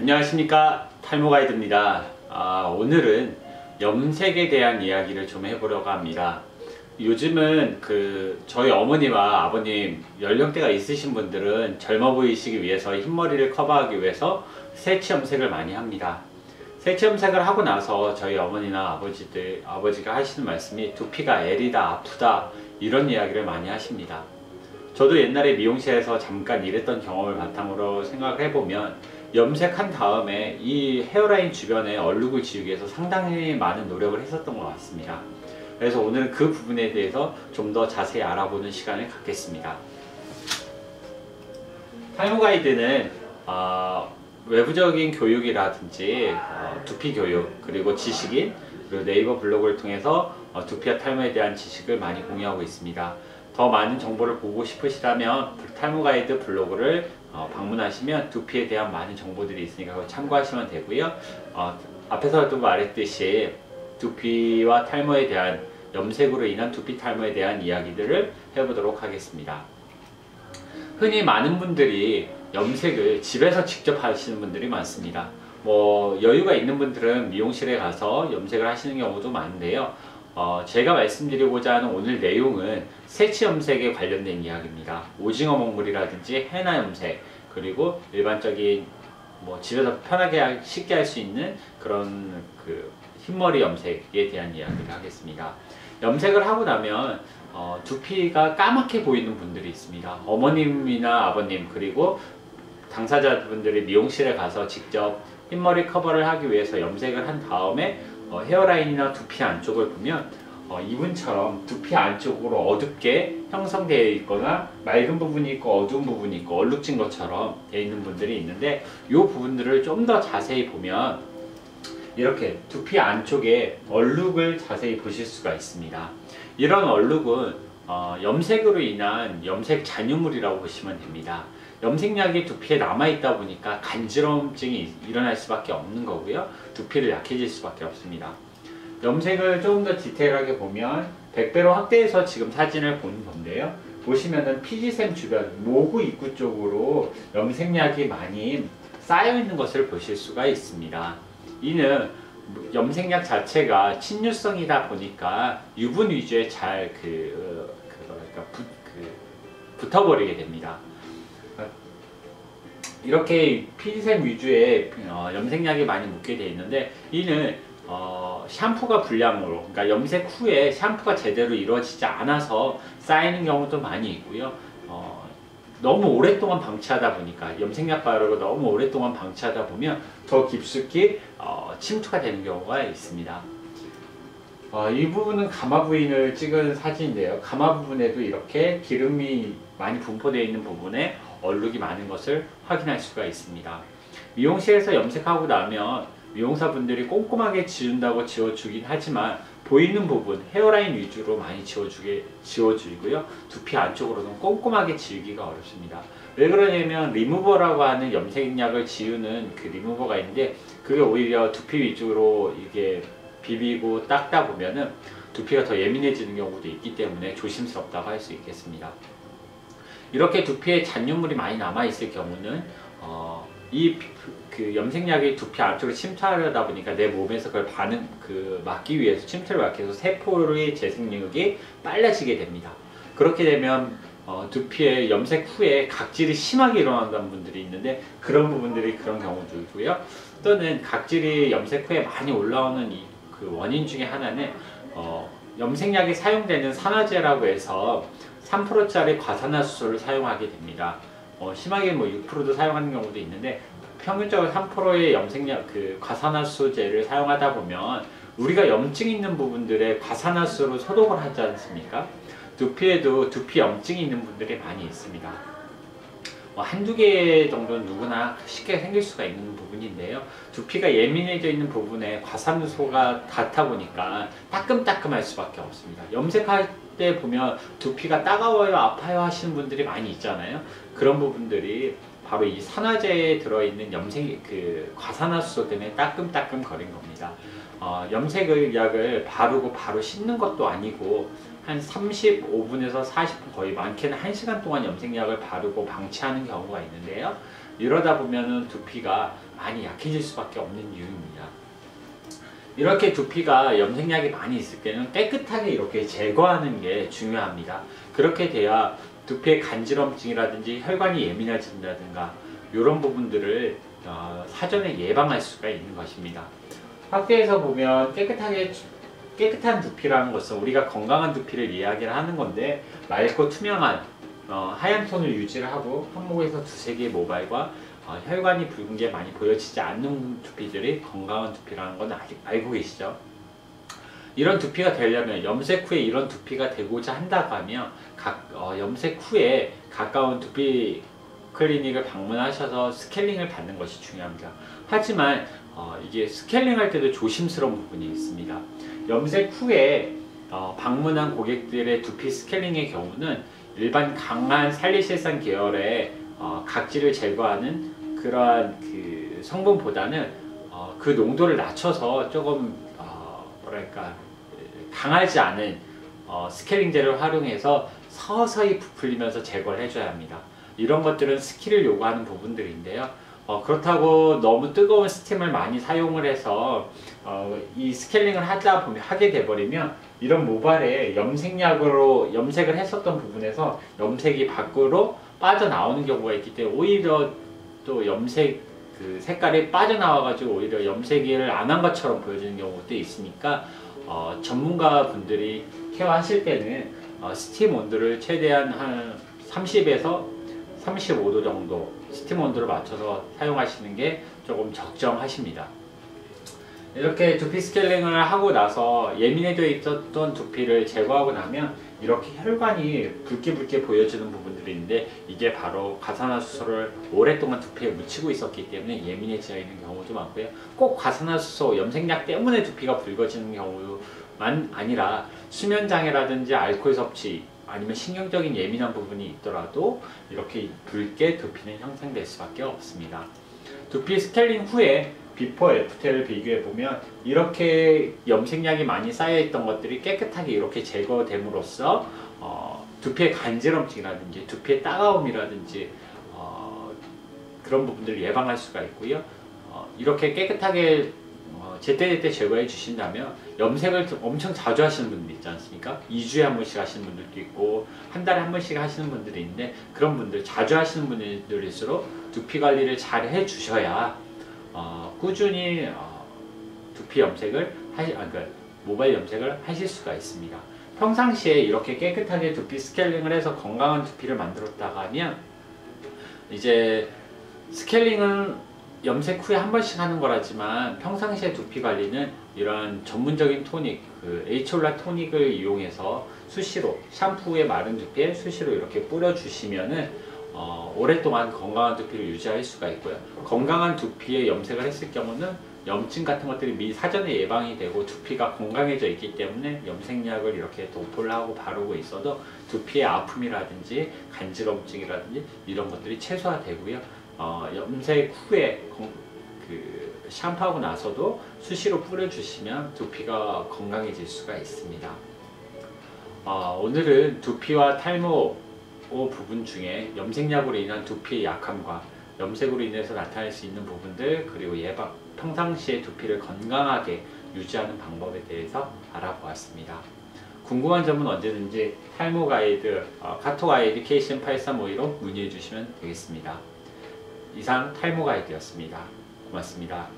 안녕하십니까, 탈모가이드입니다. 오늘은 염색에 대한 이야기를 좀 해보려고 합니다. 요즘은 저희 어머니와 아버님 연령대가 있으신 분들은 젊어 보이시기 위해서 흰머리를 커버하기 위해서 새치 염색을 많이 합니다. 새치 염색을 하고 나서 저희 어머니나 아버지가 하시는 말씀이 두피가 애리다, 아프다, 이런 이야기를 많이 하십니다. 저도 옛날에 미용실에서 잠깐 일했던 경험을 바탕으로 생각을 해보면 염색한 다음에 이 헤어라인 주변에 얼룩을 지우기 위해서 상당히 많은 노력을 했었던 것 같습니다. 그래서 오늘은 그 부분에 대해서 좀 더 자세히 알아보는 시간을 갖겠습니다. 탈모 가이드는 외부적인 교육이라든지 두피 교육, 그리고 지식인, 그리고 네이버 블로그를 통해서 두피와 탈모에 대한 지식을 많이 공유하고 있습니다. 더 많은 정보를 보고 싶으시다면 탈모 가이드 블로그를 방문하시면 두피에 대한 많은 정보들이 있으니까 그걸 참고하시면 되고요. 앞에서도 말했듯이 두피와 탈모에 대한, 염색으로 인한 두피 탈모에 대한 이야기들을 해보도록 하겠습니다. 흔히 많은 분들이 염색을 집에서 직접 하시는 분들이 많습니다. 여유가 있는 분들은 미용실에 가서 염색을 하시는 경우도 많은데요. 제가 말씀드리고자 하는 오늘 내용은 새치 염색에 관련된 이야기입니다. 오징어 먹물이라든지 헤나 염색, 그리고 일반적인 집에서 편하게 쉽게 할 수 있는 그런 흰머리 염색에 대한 이야기를 하겠습니다. 염색을 하고 나면 두피가 까맣게 보이는 분들이 있습니다. 어머님이나 아버님, 그리고 당사자분들이 미용실에 가서 직접 흰머리 커버를 하기 위해서 염색을 한 다음에 헤어라인이나 두피 안쪽을 보면 이분처럼 두피 안쪽으로 어둡게 형성되어 있거나 맑은 부분이 있고 어두운 부분이 있고 얼룩진 것처럼 되어 있는 분들이 있는데, 이 부분들을 좀 더 자세히 보면 이렇게 두피 안쪽에 얼룩을 자세히 보실 수가 있습니다. 이런 얼룩은 염색으로 인한 염색 잔유물이라고 보시면 됩니다. 염색약이 두피에 남아있다 보니까 간지러움증이 일어날 수밖에 없는 거고요. 두피를 약해질 수밖에 없습니다. 염색을 조금 더 디테일하게 보면 100배로 확대해서 지금 사진을 보는 건데요. 보시면은 피지샘 주변, 모구 입구 쪽으로 염색약이 많이 쌓여 있는 것을 보실 수가 있습니다. 이는 염색약 자체가 친유성이다 보니까 유분 위주에 잘 붙어버리게 됩니다. 이렇게 피지샘 위주의 염색약이 많이 묻게 되어 있는데, 이는 샴푸가 불량으로, 그러니까 염색 후에 샴푸가 제대로 이루어지지 않아서 쌓이는 경우도 많이 있고요. 너무 오랫동안 방치하다 보니까, 염색약 바르고 너무 오랫동안 방치하다 보면 더 깊숙이 침투가 되는 경우가 있습니다. 이 부분은 가마 부분을 찍은 사진인데요. 가마 부분에도 이렇게 기름이 많이 분포되어 있는 부분에 얼룩이 많은 것을 확인할 수가 있습니다. 미용실에서 염색하고 나면 미용사분들이 꼼꼼하게 지운다고 지워주긴 하지만 보이는 부분, 헤어라인 위주로 많이 지워주고요. 두피 안쪽으로는 꼼꼼하게 지우기가 어렵습니다. 왜 그러냐면 리무버라고 하는 염색약을 지우는 리무버가 있는데, 그게 오히려 두피 위주로 이게 비비고 닦다 보면은 두피가 더 예민해지는 경우도 있기 때문에 조심스럽다고 할 수 있겠습니다. 이렇게 두피에 잔유물이 많이 남아있을 경우는 염색약이 두피 안쪽으로 침투하려다 보니까 내 몸에서 그걸 막기 위해서, 침투를 막기 위해서 세포의 재생력이 빨라지게 됩니다. 그렇게 되면 두피에 염색 후에 각질이 심하게 일어난다는 분들이 있는데, 그런 부분들이 그런 경우도 있고요. 또는 각질이 염색 후에 많이 올라오는 원인 중에 하나는 염색약이 사용되는 산화제라고 해서 3%짜리 과산화수소를 사용하게 됩니다. 심하게 6%도 사용하는 경우도 있는데, 평균적으로 3%의 염색약, 과산화수소제를 사용하다 보면 우리가 염증 있는 부분들에 과산화수소로 소독을 하지 않습니까? 두피에도 두피 염증이 있는 분들이 많이 있습니다. 한두 개 정도는 누구나 쉽게 생길 수가 있는 부분인데요. 두피가 예민해져 있는 부분에 과산화수소가 닿다 보니까 따끔따끔할 수밖에 없습니다. 염색할 때 보면 두피가 따가워요, 아파요 하시는 분들이 많이 있잖아요. 그런 부분들이 바로 이 산화제에 들어있는 과산화수소 때문에 따끔따끔 거린 겁니다. 염색약을 바르고 바로 씻는 것도 아니고 한 35분에서 40분, 거의 많게는 1시간 동안 염색약을 바르고 방치하는 경우가 있는데요. 이러다 보면은 두피가 많이 약해질 수밖에 없는 이유입니다. 이렇게 두피가 염색약이 많이 있을 때는 깨끗하게 이렇게 제거하는 게 중요합니다. 그렇게 돼야 두피의 간지럼증이라든지 혈관이 예민해진다든가 이런 부분들을 사전에 예방할 수가 있는 것입니다. 학계에서 보면 깨끗한 두피라는 것은 우리가 건강한 두피를 이야기를 하는 건데, 맑고 투명한 하얀 톤을 유지를 하고 손목에서 두세 개의 모발과 혈관이 붉은 게 많이 보여지지 않는 두피들이 건강한 두피라는 건 아직 알고 계시죠? 이런 두피가 되려면, 염색 후에 이런 두피가 되고자 한다고 하면 염색 후에 가까운 두피 클리닉을 방문하셔서 스케일링을 받는 것이 중요합니다. 하지만 이게 스케일링 할 때도 조심스러운 부분이 있습니다. 염색 후에 방문한 고객들의 두피 스케일링의 경우는 일반 강한 살리실산 계열의 각질을 제거하는 그러한 그 성분보다는 그 농도를 낮춰서 조금 뭐랄까 강하지 않은 스케일링제를 활용해서 서서히 부풀리면서 제거를 해줘야 합니다. 이런 것들은 스킬을 요구하는 부분들인데요. 그렇다고 너무 뜨거운 스팀을 많이 사용을 해서 이 스케일링을 하게 돼버리면 이런 모발에 염색약으로 염색을 했었던 부분에서 염색이 밖으로 빠져나오는 경우가 있기 때문에 오히려 또 염색 그 색깔이 빠져나와 가지고 오히려 염색을 안 한 것처럼 보여지는 경우도 있으니까 전문가 분들이 케어하실 때는 스팀 온도를 최대한 한 30에서 35도 정도 스팀 온도를 맞춰서 사용하시는 게 조금 적정하십니다. 이렇게 두피 스케일링을 하고 나서 예민해져 있었던 두피를 제거하고 나면 이렇게 혈관이 붉게 보여지는 부분들이 있는데, 이게 바로 가산화수소를 오랫동안 두피에 묻히고 있었기 때문에 예민해져 있는 경우도 많고요. 꼭 가산화수소 염색약 때문에 두피가 붉어지는 경우만 아니라 수면장애라든지 알코올 섭취 아니면 신경적인 예민한 부분이 있더라도 이렇게 붉게 두피는 형성될 수밖에 없습니다. 두피 스케일링 후에 비포 애프터를 비교해 보면 이렇게 염색약이 많이 쌓여 있던 것들이 깨끗하게 이렇게 제거됨으로써 두피의 간지럼증이라든지 두피의 따가움이라든지 그런 부분들을 예방할 수가 있고요. 이렇게 깨끗하게 제때제때 제거해 주신다면, 염색을 엄청 자주 하시는 분들 있지 않습니까? 2주에 한 번씩 하시는 분들도 있고 한 달에 한 번씩 하시는 분들이 있는데, 그런 분들, 자주 하시는 분들일수록 두피 관리를 잘 해 주셔야 꾸준히 두피 염색을 그러니까 모발 염색을 하실 수가 있습니다. 평상시에 이렇게 깨끗하게 두피 스케일링을 해서 건강한 두피를 만들었다가 하면, 이제 스케일링은 염색 후에 한 번씩 하는 거라지만 평상시에 두피 관리는 이런 전문적인 토닉, 그 에이촐라 토닉을 이용해서 수시로 샴푸에 마른 두피에 수시로 이렇게 뿌려주시면은 오랫동안 건강한 두피를 유지할 수가 있고요. 건강한 두피에 염색을 했을 경우는 염증 같은 것들이 미리 사전에 예방이 되고 두피가 건강해져 있기 때문에 염색약을 이렇게 도포를 하고 바르고 있어도 두피의 아픔이라든지 간지럼증이라든지 이런 것들이 최소화되고요. 염색 후에 그 샴푸하고 나서도 수시로 뿌려주시면 두피가 건강해질 수가 있습니다. 오늘은 두피와 탈모 부분 중에 염색약으로 인한 두피의 약함과 염색으로 인해서 나타날 수 있는 부분들, 그리고 평상시에 두피를 건강하게 유지하는 방법에 대해서 알아보았습니다. 궁금한 점은 언제든지 탈모 가이드, 카톡 아이디 K8352로 문의해 주시면 되겠습니다. 이상 탈모 가이드였습니다. 고맙습니다.